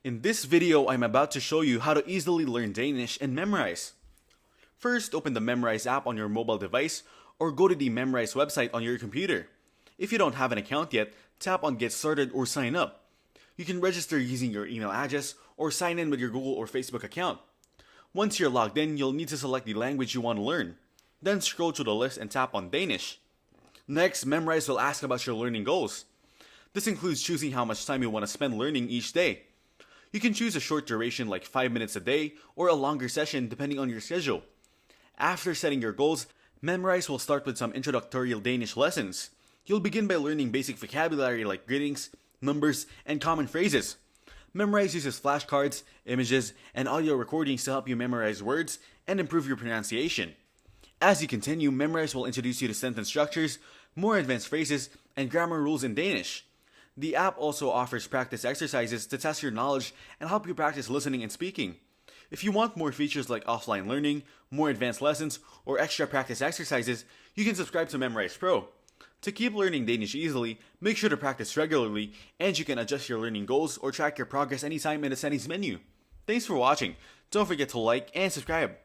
In this video, I'm about to show you how to easily learn Danish in Memrise. First, open the Memrise app on your mobile device or go to the Memrise website on your computer. If you don't have an account yet, tap on Get Started or Sign Up. You can register using your email address or sign in with your Google or Facebook account. Once you're logged in, you'll need to select the language you want to learn. Then scroll to the list and tap on Danish. Next, Memrise will ask about your learning goals. This includes choosing how much time you want to spend learning each day. You can choose a short duration like 5 minutes a day or a longer session depending on your schedule. After setting your goals, Memrise will start with some introductory Danish lessons. You'll begin by learning basic vocabulary like greetings, numbers, and common phrases. Memrise uses flashcards, images, and audio recordings to help you memorize words and improve your pronunciation. As you continue, Memrise will introduce you to sentence structures, more advanced phrases, and grammar rules in Danish. The app also offers practice exercises to test your knowledge and help you practice listening and speaking. If you want more features like offline learning, more advanced lessons, or extra practice exercises, you can subscribe to Memrise Pro. To keep learning Danish easily, make sure to practice regularly, and you can adjust your learning goals or track your progress anytime in the settings menu. Thanks for watching. Don't forget to like and subscribe.